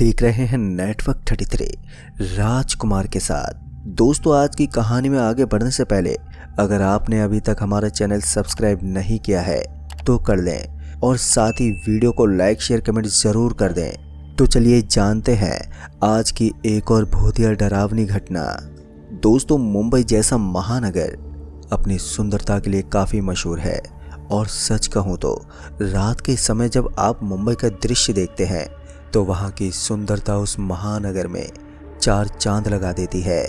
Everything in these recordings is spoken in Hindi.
देख रहे हैं नेटवर्क 33 राजकुमार के साथ। दोस्तों, आज की कहानी में आगे बढ़ने से पहले अगर आपने अभी तक हमारा चैनल सब्सक्राइब नहीं किया है तो कर लें और साथ ही वीडियो को लाइक शेयर कमेंट ज़रूर कर दें। तो चलिए जानते हैं आज की एक और बहुत ही डरावनी घटना। दोस्तों, मुंबई जैसा महानगर अपनी सुंदरता के लिए काफ़ी मशहूर है और सच कहूँ तो रात के समय जब आप मुंबई का दृश्य देखते हैं तो वहाँ की सुंदरता उस महानगर में चार चांद लगा देती है।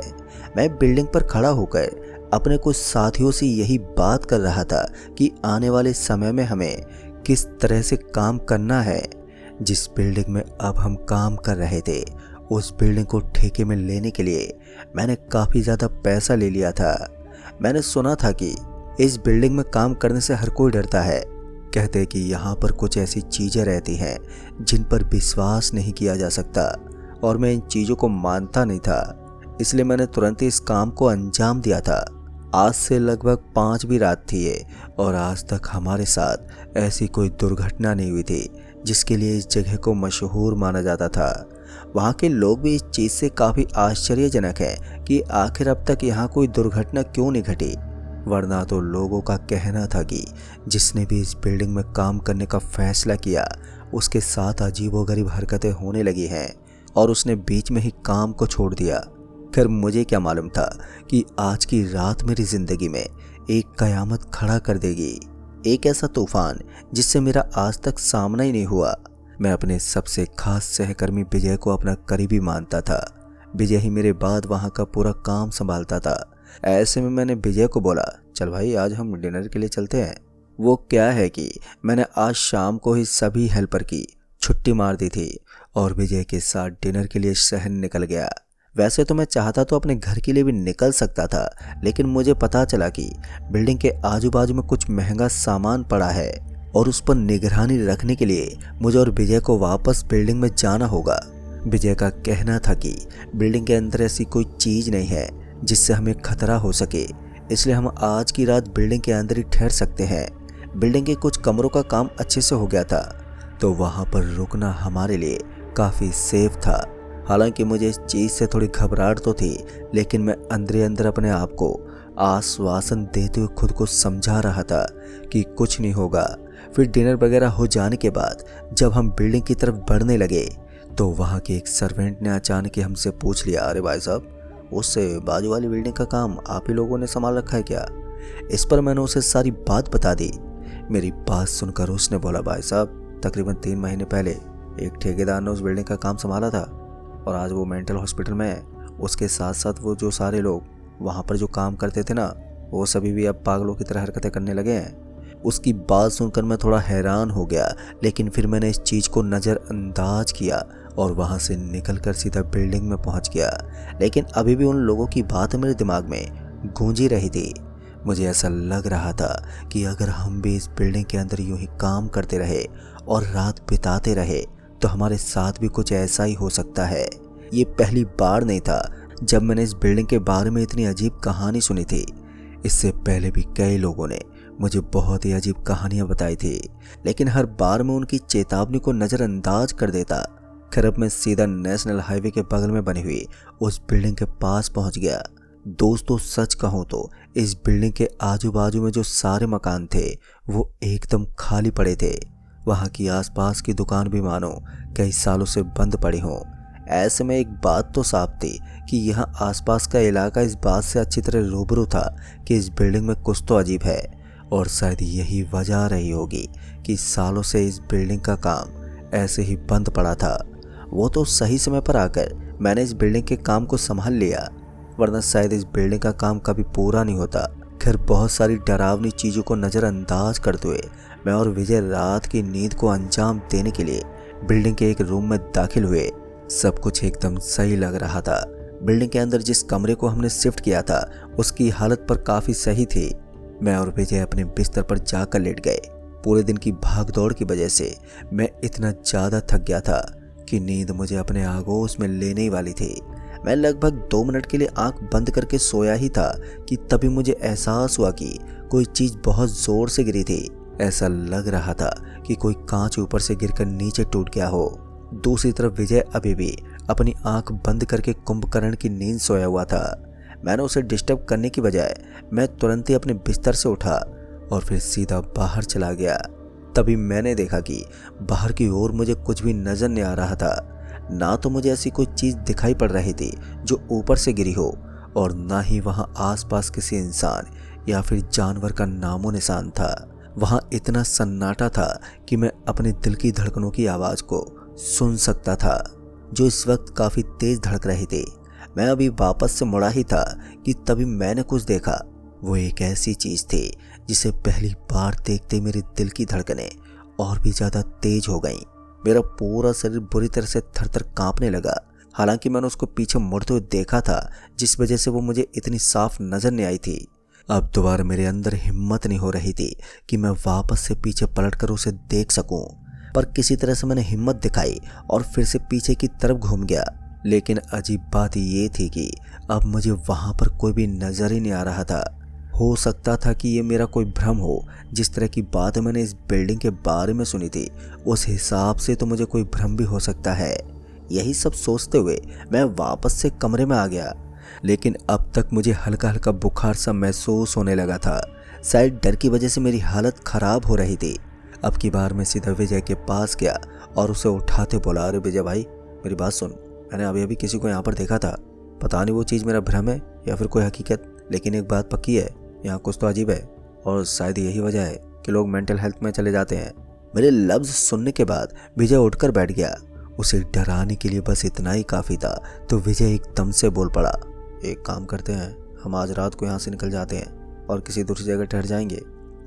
मैं बिल्डिंग पर खड़ा होकर अपने कुछ साथियों से यही बात कर रहा था कि आने वाले समय में हमें किस तरह से काम करना है। जिस बिल्डिंग में अब हम काम कर रहे थे उस बिल्डिंग को ठेके में लेने के लिए मैंने काफ़ी ज़्यादा पैसा ले लिया था। मैंने सुना था कि इस बिल्डिंग में काम करने से हर कोई डरता है। कहते कि यहाँ पर कुछ ऐसी चीज़ें रहती हैं जिन पर विश्वास नहीं किया जा सकता और मैं इन चीज़ों को मानता नहीं था, इसलिए मैंने तुरंत ही इस काम को अंजाम दिया था। आज से लगभग 5 भी रात थी ये और आज तक हमारे साथ ऐसी कोई दुर्घटना नहीं हुई थी जिसके लिए इस जगह को मशहूर माना जाता था। वहाँ के लोग भी इस चीज़ से काफ़ी आश्चर्यजनक हैं कि आखिर अब तक यहाँ कोई दुर्घटना क्यों नहीं घटी, वरना तो लोगों का कहना था कि जिसने भी इस बिल्डिंग में काम करने का फैसला किया उसके साथ अजीबोगरीब हरकतें होने लगी हैं और उसने बीच में ही काम को छोड़ दिया। फिर मुझे क्या मालूम था कि आज की रात मेरी ज़िंदगी में एक कयामत खड़ा कर देगी, एक ऐसा तूफान जिससे मेरा आज तक सामना ही नहीं हुआ। मैं अपने सबसे खास सहकर्मी विजय को अपना करीबी मानता था। विजय ही मेरे बाद वहाँ का पूरा काम संभालता था। ऐसे में मैंने विजय को बोला, चल भाई आज हम डिनर के लिए चलते हैं। वो क्या है कि मैंने आज शाम को ही सभी हेल्पर की छुट्टी मार दी थी और विजय के साथ डिनर के लिए शहर निकल गया। वैसे तो मैं चाहता तो अपने घर के लिए भी निकल सकता था, लेकिन मुझे पता चला कि बिल्डिंग के आजू बाजू में कुछ महंगा सामान पड़ा है और उस पर निगरानी रखने के लिए मुझे और विजय को वापस बिल्डिंग में जाना होगा। विजय का कहना था कि बिल्डिंग के अंदर ऐसी कोई चीज़ नहीं है जिससे हमें खतरा हो सके, इसलिए हम आज की रात बिल्डिंग के अंदर ही ठहर सकते हैं। बिल्डिंग के कुछ कमरों का काम अच्छे से हो गया था तो वहाँ पर रुकना हमारे लिए काफ़ी सेफ था। हालांकि मुझे इस चीज़ से थोड़ी घबराहट तो थी, लेकिन मैं अंदर अंदर अपने आप को आश्वासन देते हुए खुद को समझा रहा था कि कुछ नहीं होगा। फिर डिनर वगैरह हो जाने के बाद जब हम बिल्डिंग की तरफ बढ़ने लगे तो वहाँ के एक सर्वेंट ने अचानक ही हमसे पूछ लिया, अरे भाई साहब, उससे बाजू वाली बिल्डिंग का काम आप ही लोगों ने संभाल रखा है क्या? इस पर मैंने उसे सारी बात बता दी। मेरी बात सुनकर उसने बोला, भाई साहब, तकरीबन 3 महीने पहले एक ठेकेदार ने उस बिल्डिंग का काम संभाला था और आज वो मेंटल हॉस्पिटल में है। उसके साथ साथ वो जो सारे लोग वहाँ पर जो काम करते थे ना, वो सभी भी अब पागलों की तरह हरकतें करने लगे हैं। उसकी बात सुनकर मैं थोड़ा हैरान हो गया, लेकिन फिर मैंने इस चीज़ को नज़रअंदाज किया और वहाँ से निकलकर सीधा बिल्डिंग में पहुँच गया। लेकिन अभी भी उन लोगों की बात मेरे दिमाग में गूंजी रही थी। मुझे ऐसा लग रहा था कि अगर हम भी इस बिल्डिंग के अंदर यूं ही काम करते रहे और रात बिताते रहे तो हमारे साथ भी कुछ ऐसा ही हो सकता है। ये पहली बार नहीं था जब मैंने इस बिल्डिंग के बारे में इतनी अजीब कहानी सुनी थी। इससे पहले भी कई लोगों ने मुझे बहुत ही अजीब कहानियां बताई थी, लेकिन हर बार मैं उनकी चेतावनी को नज़रअंदाज कर देता। खैर, अब मैं सीधा नेशनल हाईवे के बगल में बनी हुई उस बिल्डिंग के पास पहुंच गया। दोस्तों, सच कहूँ तो इस बिल्डिंग के आजू बाजू में जो सारे मकान थे वो एकदम खाली पड़े थे। वहाँ की आसपास की दुकान भी मानो कई सालों से बंद पड़ी हों। ऐसे में एक बात तो साफ थी कि यहाँ आसपास का इलाका इस बात से अच्छी तरह रूबरू था कि इस बिल्डिंग में कुछ तो अजीब है और शायद यही वजह रही होगी कि सालों से इस बिल्डिंग का काम ऐसे ही बंद पड़ा था। वो तो सही समय पर आकर मैंने इस बिल्डिंग के काम को संभाल लिया, वरना शायद इस बिल्डिंग का काम कभी पूरा नहीं होता। खैर, बहुत सारी डरावनी चीज़ों को नज़रअंदाज करते हुए मैं और विजय रात की नींद को अंजाम देने के लिए बिल्डिंग के एक रूम में दाखिल हुए। सब कुछ एकदम सही लग रहा था। बिल्डिंग के अंदर जिस कमरे को हमने शिफ्ट किया था उसकी हालत पर काफ़ी सही थी। मैं और विजय अपने बिस्तर पर जाकर लेट गए। पूरे दिन की भाग दौड़ की वजह से मैं इतना ज़्यादा थक गया था कि नींद मुझे अपने आगोश में लेने ही वाली थी। मैं लगभग 2 मिनट के लिए आंख बंद करके सोया ही था कि तभी मुझे एहसास हुआ कि कोई चीज़ बहुत ज़ोर से गिरी थी। ऐसा लग रहा था कि कोई कांच ऊपर से गिरकर नीचे टूट गया हो। दूसरी तरफ विजय अभी भी अपनी आंख बंद करके कुंभकर्ण की नींद सोया हुआ था। मैंने उसे डिस्टर्ब करने की बजाय मैं तुरंत ही अपने बिस्तर से उठा और फिर सीधा बाहर चला गया। तभी मैंने देखा कि बाहर की ओर मुझे कुछ भी नजर नहीं आ रहा था। ना तो मुझे ऐसी कोई चीज दिखाई पड़ रही थी जो ऊपर से गिरी हो, और ना ही वहां आसपास किसी इंसान या फिर जानवर का नामो निशान था। वहां इतना सन्नाटा था कि मैं अपने दिल की धड़कनों की आवाज को सुन सकता था, जो इस वक्त काफी तेज धड़क रही थी। मैं अभी वापस से मुड़ा ही था कि तभी मैंने कुछ देखा। वो एक ऐसी चीज थी जिसे पहली बार देखते मेरे दिल की धड़कनें और भी ज्यादा तेज हो गईं। मेरा पूरा शरीर बुरी तरह से थरथर कांपने लगा। हालांकि मैंने उसको पीछे मुड़ते हुए देखा था, जिस वजह से वो मुझे इतनी साफ नजर नहीं आई थी। अब दोबारा मेरे अंदर हिम्मत नहीं हो रही थी कि मैं वापस से पीछे पलटकर उसे देख सकूं, पर किसी तरह से मैंने हिम्मत दिखाई और फिर से पीछे की तरफ घूम गया। लेकिन अजीब बात ये थी कि अब मुझे वहां पर कोई भी नजर ही नहीं आ रहा था। हो सकता था कि ये मेरा कोई भ्रम हो। जिस तरह की बात मैंने इस बिल्डिंग के बारे में सुनी थी, उस हिसाब से तो मुझे कोई भ्रम भी हो सकता है। यही सब सोचते हुए मैं वापस से कमरे में आ गया। लेकिन अब तक मुझे हल्का हल्का बुखार सा महसूस होने लगा था। शायद डर की वजह से मेरी हालत खराब हो रही थी। अब की बार मैं सीधा विजय के पास गया और उसे उठाते बोला, अरे विजय भाई, मेरी बात सुन। मैंने अभी अभी किसी को यहाँ पर देखा था। पता नहीं वो चीज़ मेरा भ्रम है या फिर कोई हकीकत, लेकिन एक बात पक्की है, यहाँ कुछ तो अजीब है, और शायद यही वजह है कि लोग मेंटल हेल्थ में चले जाते हैं। मेरे लफ्ज सुनने के बाद विजय उठकर बैठ गया। उसे डराने के लिए बस इतना ही काफ़ी था। तो विजय एकदम से बोल पड़ा, एक काम करते हैं, हम आज रात को यहाँ से निकल जाते हैं और किसी दूसरी जगह ठहर जाएंगे।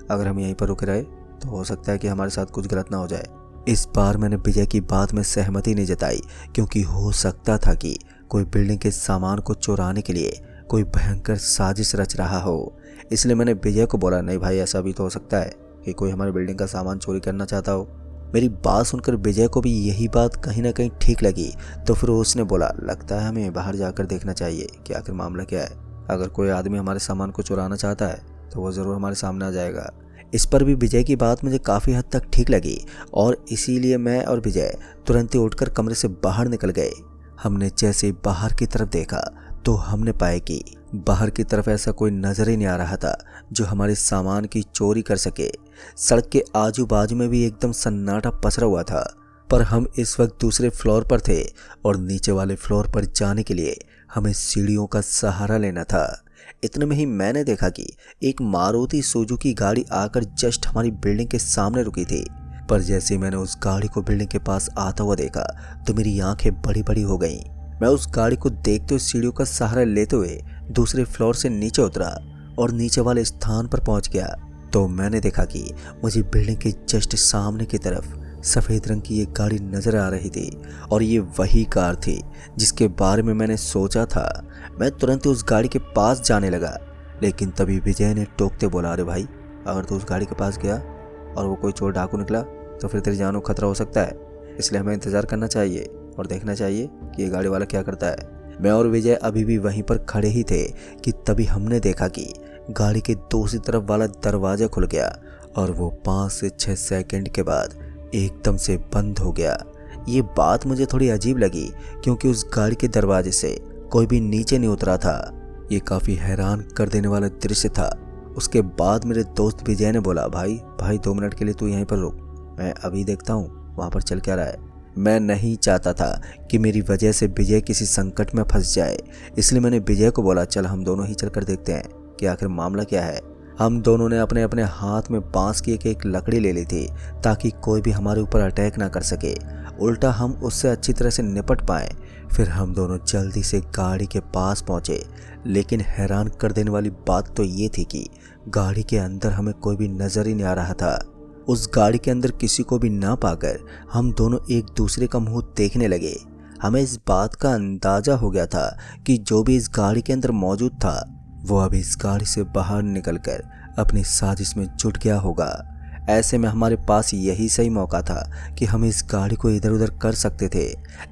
अगर हम यहीं पर रुके रहे तो हो सकता है कि हमारे साथ कुछ गलत ना हो जाए। इस बार मैंने विजय की बात में सहमति नहीं जताई, क्योंकि हो सकता था कि कोई बिल्डिंग के सामान को चुराने के लिए कोई भयंकर साजिश रच रहा हो। इसलिए मैंने विजय को बोला, नहीं भाई, ऐसा भी तो हो सकता है कि कोई हमारी बिल्डिंग का सामान चोरी करना चाहता हो। मेरी बात सुनकर विजय को भी यही बात कहीं ना कहीं ठीक लगी। तो फिर उसने बोला, लगता है हमें बाहर जाकर देखना चाहिए कि आखिर मामला क्या है। अगर कोई आदमी हमारे सामान को चुराना चाहता है तो वो ज़रूर हमारे सामने आ जाएगा। इस पर भी विजय की बात मुझे काफ़ी हद तक ठीक लगी, और इसीलिए मैं और विजय तुरंत ही उठकर कमरे से बाहर निकल गए। हमने जैसे बाहर की तरफ देखा तो हमने पाया कि बाहर की तरफ ऐसा कोई नजर ही नहीं आ रहा था जो हमारे सामान की चोरी कर सके। सड़क के आजू बाजू में भी एकदम सन्नाटा पसरा हुआ था। पर हम इस वक्त दूसरे फ्लोर पर थे और नीचे वाले फ्लोर पर जाने के लिए हमें सीढ़ियों का सहारा लेना था। इतने में ही मैंने देखा कि एक मारुति सुजुकी गाड़ी आकर जस्ट हमारी बिल्डिंग के सामने रुकी थी। पर जैसे ही मैंने उस गाड़ी को बिल्डिंग के पास आता हुआ देखा तो मेरी आंखें बड़ी बड़ी हो गईं। मैं उस गाड़ी को देखते हुए सीढ़ियों का सहारा लेते हुए दूसरे फ्लोर से नीचे उतरा और नीचे वाले स्थान पर पहुंच गया। तो मैंने देखा कि मुझे बिल्डिंग के जस्ट सामने की तरफ सफ़ेद रंग की एक गाड़ी नजर आ रही थी, और ये वही कार थी जिसके बारे में मैंने सोचा था। मैं तुरंत ही उस गाड़ी के पास जाने लगा, लेकिन तभी विजय ने टोकते बोला, अरे भाई, अगर तू उस गाड़ी के पास गया और वो कोई चोर डाकू निकला तो फिर तेरी जान को खतरा हो सकता है। इसलिए हमें इंतज़ार करना चाहिए और देखना चाहिए कि ये गाड़ी वाला क्या करता है। मैं और विजय अभी भी वहीं पर खड़े ही थे कि तभी हमने देखा कि गाड़ी के दूसरी तरफ वाला दरवाज़ा खुल गया और वो 5 से 6 सेकंड के बाद एकदम से बंद हो गया। ये बात मुझे थोड़ी अजीब लगी, क्योंकि उस गाड़ी के दरवाजे से कोई भी नीचे नहीं उतरा था। ये काफ़ी हैरान कर देने वाला दृश्य था। उसके बाद मेरे दोस्त विजय ने बोला, भाई 2 मिनट के लिए तू यहीं पर रुक, मैं अभी देखता हूँ वहाँ पर चल क्या रहा है। मैं नहीं चाहता था कि मेरी वजह से विजय किसी संकट में फंस जाए, इसलिए मैंने विजय को बोला, चल हम दोनों ही चलकर देखते हैं कि आखिर मामला क्या है। हम दोनों ने अपने अपने हाथ में बांस की एक लकड़ी ले ली थी ताकि कोई भी हमारे ऊपर अटैक ना कर सके, उल्टा हम उससे अच्छी तरह से निपट पाएं। फिर हम दोनों जल्दी से गाड़ी के पास पहुंचे, लेकिन हैरान कर देने वाली बात तो ये थी कि गाड़ी के अंदर हमें कोई भी नजर ही नहीं आ रहा था। उस गाड़ी के अंदर किसी को भी ना पाकर हम दोनों एक दूसरे का मुंह देखने लगे। हमें इस बात का अंदाजा हो गया था कि जो भी इस गाड़ी के अंदर मौजूद था वो अभी इस गाड़ी से बाहर निकलकर अपनी साजिश में जुट गया होगा। ऐसे में हमारे पास यही सही मौका था कि हम इस गाड़ी को इधर उधर कर सकते थे।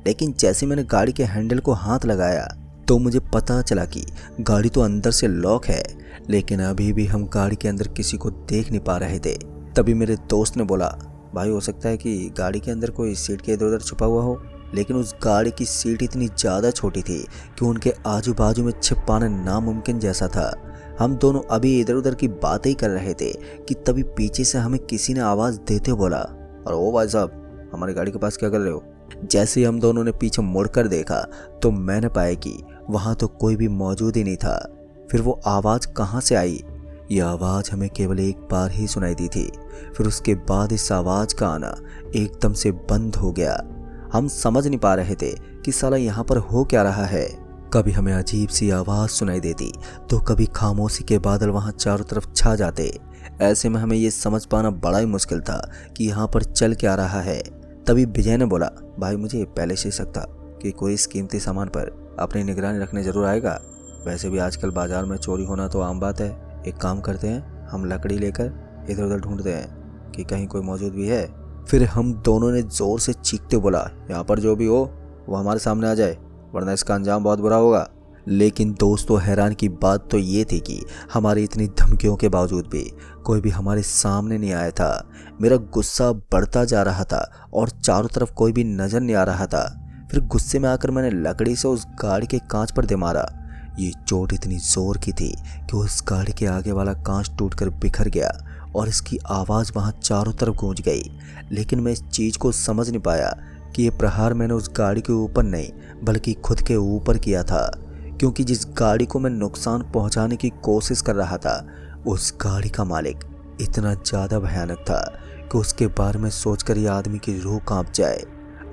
लेकिन जैसे मैंने गाड़ी के हैंडल को हाथ लगाया तो मुझे पता चला कि गाड़ी तो अंदर से लॉक है, लेकिन अभी भी हम गाड़ी के अंदर किसी को देख नहीं पा रहे थे। तभी मेरे दोस्त ने बोला, भाई हो सकता है कि गाड़ी के अंदर कोई सीट के इधर उधर छुपा हुआ हो, लेकिन उस गाड़ी की सीट इतनी ज़्यादा छोटी थी कि उनके आजू बाजू में छिप पाना नामुमकिन जैसा था। हम दोनों अभी इधर उधर की बातें ही कर रहे थे कि तभी पीछे से हमें किसी ने आवाज़ देते बोला, और ओ भाई साहब, हमारी गाड़ी के पास क्या कर रहे हो? जैसे ही हम दोनों ने पीछे मुड़कर देखा तो मैंने पाया कि वहाँ तो कोई भी मौजूद ही नहीं था। फिर वो आवाज़ कहाँ से आई? यह आवाज़ हमें केवल एक बार ही सुनाई दी थी। फिर उसके बाद इस आवाज़ का आना एकदम से बंद हो गया। हम समझ नहीं पा रहे थे कि साला यहाँ पर हो क्या रहा है। कभी हमें अजीब सी आवाज़ सुनाई देती तो कभी खामोशी के बादल वहाँ चारों तरफ छा जाते। ऐसे में हमें ये समझ पाना बड़ा ही मुश्किल था कि यहाँ पर चल क्या रहा है। तभी विजय ने बोला, भाई मुझे पहले से शक था कि कोई इस कीमती सामान पर अपनी निगरानी रखने ज़रूर आएगा। वैसे भी आजकल बाजार में चोरी होना तो आम बात है। एक काम करते हैं, हम लकड़ी लेकर इधर उधर ढूंढते हैं कि कहीं कोई मौजूद भी है। फिर हम दोनों ने ज़ोर से चीखते बोला, यहाँ पर जो भी हो वो हमारे सामने आ जाए, वरना इसका अंजाम बहुत बुरा होगा। लेकिन दोस्तों, हैरान की बात तो ये थी कि हमारी इतनी धमकियों के बावजूद भी कोई भी हमारे सामने नहीं आया था। मेरा गुस्सा बढ़ता जा रहा था और चारों तरफ कोई भी नज़र नहीं आ रहा था। फिर गुस्से में आकर मैंने लकड़ी से उस गाड़ी के कांच पर दे मारा। ये चोट इतनी जोर की थी कि उस गाड़ी के आगे वाला कांच टूटकर बिखर गया और इसकी आवाज़ वहाँ चारों तरफ गूंज गई। लेकिन मैं इस चीज़ को समझ नहीं पाया कि ये प्रहार मैंने उस गाड़ी के ऊपर नहीं बल्कि खुद के ऊपर किया था, क्योंकि जिस गाड़ी को मैं नुकसान पहुंचाने की कोशिश कर रहा था उस गाड़ी का मालिक इतना ज़्यादा भयानक था कि उसके बारे में सोचकर ये आदमी की रूह कांप जाए।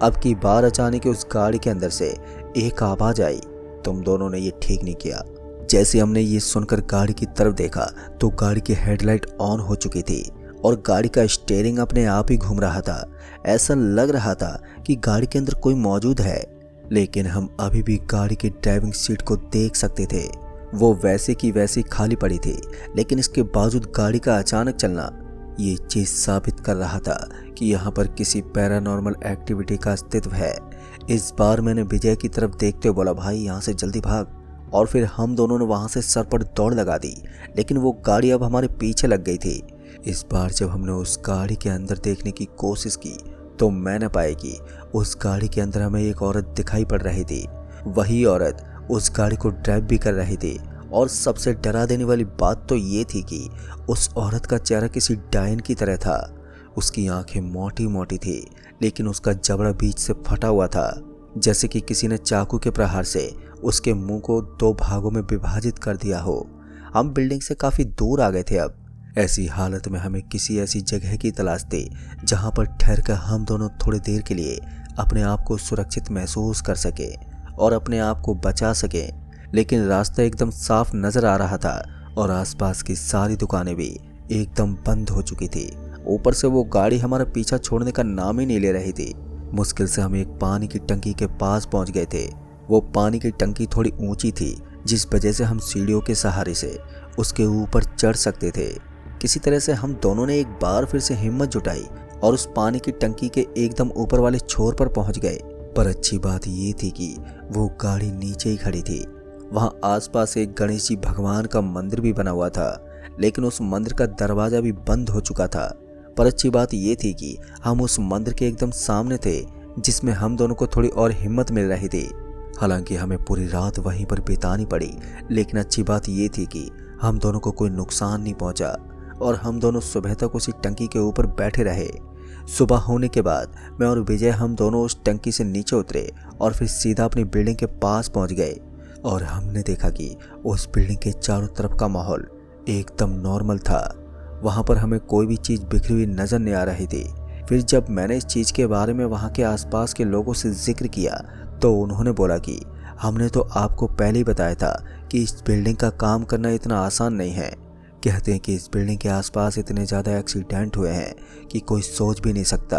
अब की बार अचानक उस गाड़ी के अंदर से एक आवाज़ आई, तुम दोनों ने ये ठीक नहीं किया। जैसे हमने ये सुनकर गाड़ी की तरफ देखा तो गाड़ी की हेडलाइट ऑन हो चुकी थी और गाड़ी का स्टीयरिंग अपने आप ही घूम रहा था। ऐसा लग रहा था कि गाड़ी के अंदर कोई मौजूद है, लेकिन हम अभी भी गाड़ी की ड्राइविंग सीट को देख सकते थे। वो वैसे की वैसी खाली पड़ी थी, लेकिन इसके बावजूद गाड़ी का अचानक चलना ये चीज़ साबित कर रहा था कि यहाँ पर किसी पैरानॉर्मल एक्टिविटी का अस्तित्व है। इस बार मैंने विजय की तरफ देखते हुए बोला, भाई यहाँ से जल्दी भाग। और फिर हम दोनों ने वहाँ से सर पर दौड़ लगा दी, लेकिन वो गाड़ी अब हमारे पीछे लग गई थी। इस बार जब हमने उस गाड़ी के अंदर देखने की कोशिश की तो मैंने पाया कि उस गाड़ी के अंदर हमें एक औरत दिखाई पड़ रही थी। वही औरत उस गाड़ी को ड्राइव भी कर रही थी और सबसे डरा देने वाली बात तो ये थी कि उस औरत का चेहरा किसी डायन की तरह था। उसकी आंखें मोटी मोटी थी, लेकिन उसका जबड़ा बीच से फटा हुआ था, जैसे कि किसी ने चाकू के प्रहार से उसके मुंह को 2 भागों में विभाजित कर दिया हो। हम बिल्डिंग से काफ़ी दूर आ गए थे। अब ऐसी हालत में हमें किसी ऐसी जगह की तलाश थी जहां पर ठहरकर हम दोनों थोड़ी देर के लिए अपने आप को सुरक्षित महसूस कर सके और अपने आप को बचा सके। लेकिन रास्ता एकदम साफ नजर आ रहा था और आसपास की सारी दुकानें भी एकदम बंद हो चुकी थी। ऊपर से वो गाड़ी हमारा पीछा छोड़ने का नाम ही नहीं ले रही थी। मुश्किल से हम एक पानी की टंकी के पास पहुंच गए थे। वो पानी की टंकी थोड़ी ऊंची थी, जिस वजह से हम सीढ़ियों के सहारे से उसके ऊपर चढ़ सकते थे। किसी तरह से हम दोनों ने एक बार फिर से हिम्मत जुटाई और उस पानी की टंकी के एकदम ऊपर वाले छोर पर पहुंच गए। पर अच्छी बात ये थी कि वो गाड़ी नीचे ही खड़ी थी। वहां आसपास एक गणेश जी भगवान का मंदिर भी बना हुआ था, लेकिन उस मंदिर का दरवाजा भी बंद हो चुका था। पर अच्छी बात ये थी कि हम उस मंदिर के एकदम सामने थे, जिसमें हम दोनों को थोड़ी और हिम्मत मिल रही थी। हालांकि हमें पूरी रात वहीं पर बितानी पड़ी, लेकिन अच्छी बात ये थी कि हम दोनों को कोई नुकसान नहीं पहुंचा और हम दोनों सुबह तक उसी टंकी के ऊपर बैठे रहे। सुबह होने के बाद मैं और विजय हम दोनों उस टंकी से नीचे उतरे और फिर सीधा अपनी बिल्डिंग के पास पहुंच गए और हमने देखा कि उस बिल्डिंग के चारों तरफ का माहौल एकदम नॉर्मल था। वहां पर हमें कोई भी चीज़ बिखरी हुई नजर नहीं आ रही थी। फिर जब मैंने इस चीज़ के बारे में वहां के आसपास के लोगों से जिक्र किया तो उन्होंने बोला कि हमने तो आपको पहले ही बताया था कि इस बिल्डिंग का काम करना इतना आसान नहीं है। कहते हैं कि इस बिल्डिंग के आसपास इतने ज़्यादा एक्सीडेंट हुए हैं कि कोई सोच भी नहीं सकता।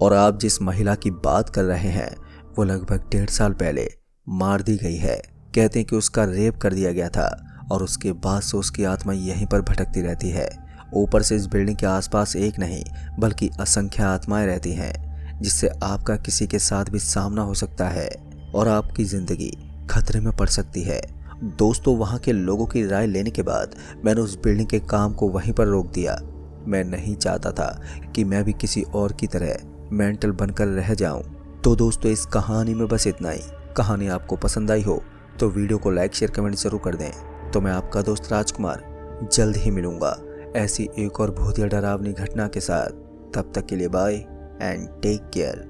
और आप जिस महिला की बात कर रहे हैं वो लगभग 1.5 साल पहले मार दी गई है। कहते हैं कि उसका रेप कर दिया गया था और उसके बाद से उसकी आत्मा यहीं पर भटकती रहती है। ऊपर से इस बिल्डिंग के आसपास एक नहीं बल्कि असंख्य आत्माएं रहती हैं, जिससे आपका किसी के साथ भी सामना हो सकता है और आपकी ज़िंदगी खतरे में पड़ सकती है। दोस्तों, वहाँ के लोगों की राय लेने के बाद मैंने उस बिल्डिंग के काम को वहीं पर रोक दिया। मैं नहीं चाहता था कि मैं भी किसी और की तरह मेंटल बनकर रह जाऊं। तो दोस्तों इस कहानी में बस इतना ही। कहानी आपको पसंद आई हो तो वीडियो को लाइक शेयर कमेंट जरूर कर दें। तो मैं आपका दोस्त राजकुमार जल्द ही मिलूंगा ऐसी एक और बहुत ही डरावनी घटना के साथ। तब तक के लिए बाय एंड टेक केयर।